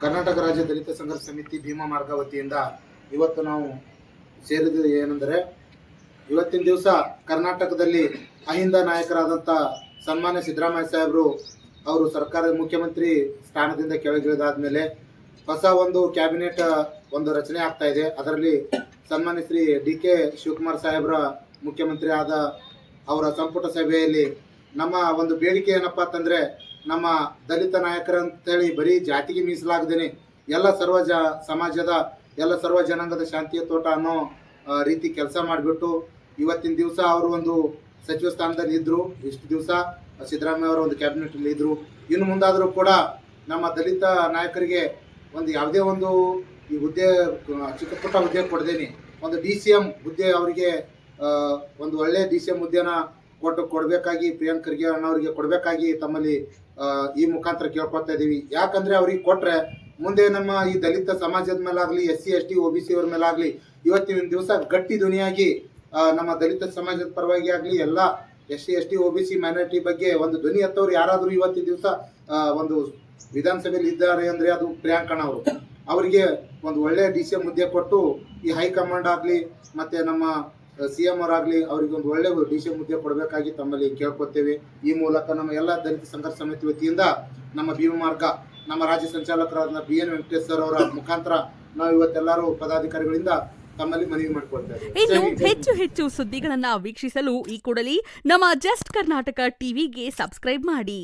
ಕರ್ನಾಟಕ ರಾಜ್ಯ ದಲಿತ ಸಂಘರ್ಷ ಸಮಿತಿ ಭೀಮಾ ಮಾರ್ಗ ವತಿಯಿಂದ ಇವತ್ತು ನಾವು ಸೇರಿದ್ದು ಏನೆಂದರೆ, ಇವತ್ತಿನ ದಿವಸ ಕರ್ನಾಟಕದಲ್ಲಿ ಅಹಿಂದ ನಾಯಕರಾದಂಥ ಸನ್ಮಾನ್ಯ ಸಿದ್ದರಾಮಯ್ಯ ಸಾಹೇಬರು ಅವರು ಸರ್ಕಾರದ ಮುಖ್ಯಮಂತ್ರಿ ಸ್ಥಾನದಿಂದ ಕೆಳಗಿಳಿದಾದ ಮೇಲೆ ಹೊಸ ಒಂದು ಕ್ಯಾಬಿನೆಟ್ ಒಂದು ರಚನೆ ಆಗ್ತಾ ಇದೆ. ಅದರಲ್ಲಿ ಸನ್ಮಾನ್ಯ ಶ್ರೀ DK ಶಿವಕುಮಾರ್ ಸಾಹೇಬರ ಮುಖ್ಯಮಂತ್ರಿ ಆದ ಅವರ ಸಂಪುಟ ಸಭೆಯಲ್ಲಿ ನಮ್ಮ ಒಂದು ಬೇಡಿಕೆ ಏನಪ್ಪಾ ಅಂತಂದ್ರೆ, ನಮ್ಮ ದಲಿತ ನಾಯಕರಂತೇಳಿ ಬರೀ ಜಾತಿಗೆ ಮೀಸಲಾಗದೇನೆ ಎಲ್ಲ ಸಮಾಜದ ಎಲ್ಲ ಸರ್ವ ಜನಾಂಗದ ಶಾಂತಿಯ ತೋಟ ಅನ್ನೋ ರೀತಿ ಕೆಲಸ ಮಾಡಿಬಿಟ್ಟು ಇವತ್ತಿನ ದಿವಸ ಅವರು ಒಂದು ಸಚಿವ ಸ್ಥಾನದಲ್ಲಿ ಇದ್ರು. ಇಷ್ಟು ದಿವಸ ಸಿದ್ದರಾಮಯ್ಯ ಅವರ ಒಂದು ಕ್ಯಾಬಿನೆಟ್ ಅಲ್ಲಿ ಇದ್ರು. ಇನ್ನು ಮುಂದಾದರೂ ಕೂಡ ನಮ್ಮ ದಲಿತ ನಾಯಕರಿಗೆ ಒಂದು ಯಾವುದೇ ಒಂದು ಈ ಹುದ್ದೆ ಚಿಕ್ಕ ಪುಟ್ಟ ಹುದ್ದೆ ಕೊಡದೇನೆ ಒಂದು DCM ಹುದ್ದೆ ಅವರಿಗೆ ಒಂದು ಒಳ್ಳೆ DCM ಹುದ್ದೆನ ಕೊಡಬೇಕಾಗಿ ಪ್ರಿಯಾಂಕ್ ಖರ್ಗೆ ಅಣ್ಣವರಿಗೆ ಕೊಡಬೇಕಾಗಿ ತಮ್ಮಲ್ಲಿ ಈ ಮುಖಾಂತರ ಕೇಳ್ಕೊಳ್ತಾ ಇದ್ದೀವಿ. ಯಾಕಂದ್ರೆ ಅವ್ರಿಗೆ ಕೊಟ್ರೆ ಮುಂದೆ ನಮ್ಮ ಈ ದಲಿತ ಸಮಾಜದ ಮೇಲಾಗ್ಲಿ, SC ST OBC ಅವ್ರ ಮೇಲಾಗ್ಲಿ ಇವತ್ತಿನ ದಿವಸ ಗಟ್ಟಿ ಧ್ವನಿಯಾಗಿ ನಮ್ಮ ದಲಿತ ಸಮಾಜದ ಪರವಾಗಿ ಆಗಲಿ ಎಲ್ಲ SC ST OBC ಮೈನಾರಿಟಿ ಬಗ್ಗೆ ಒಂದು ಧ್ವನಿ ಎತ್ತವ್ರು ಯಾರಾದರೂ ಇವತ್ತಿನ ದಿವಸ ಒಂದು ವಿಧಾನಸಭೆಯಲ್ಲಿ ಇದ್ದಾರೆ ಅಂದ್ರೆ ಅದು ಪ್ರಿಯಾಂಕ್ ಅಣ್ಣ ಅವರು. ಅವರಿಗೆ ಒಂದು ಒಳ್ಳೆ DCM ಹುದ್ದೆ ಕೊಟ್ಟು ಈ ಹೈಕಮಾಂಡ್ ಆಗಲಿ ಮತ್ತೆ ನಮ್ಮ CM ಅವರಾಗಲಿ ಅವರಿಗೆ ಒಂದು ಒಳ್ಳೆ DCM ಹುದ್ದೆ ಕೊಡಬೇಕಾಗಿ ತಮ್ಮಲ್ಲಿ ಕೇಳ್ಕೊತೇವೆ. ಈ ಮೂಲಕ ನಮ್ಮ ಎಲ್ಲ ದಲಿತ ಸಂಘರ್ಷ ಸಮಿತಿ ವತಿಯಿಂದ ನಮ್ಮ ಭೀಮ ಮಾರ್ಗ ನಮ್ಮ ರಾಜ್ಯ ಸಂಚಾಲಕರಾದ BN ವೆಂಕಟೇಶ್ ಸರ್ ಅವರ ಮುಖಾಂತರ ನಾವು ಇವತ್ತೆಲ್ಲರೂ ಪದಾಧಿಕಾರಿಗಳಿಂದ ತಮ್ಮಲ್ಲಿ ಮನವಿ ಮಾಡಿಕೊಳ್ತೇವೆ. ಇನ್ನು ಹೆಚ್ಚು ಸುದ್ದಿಗಳನ್ನ ವೀಕ್ಷಿಸಲು ಈ ಕೂಡಲೇ ನಮ್ಮ ಜಸ್ಟ್ ಕರ್ನಾಟಕ ಟಿವಿಗೆ ಸಬ್ಸ್ಕ್ರೈಬ್ ಮಾಡಿ.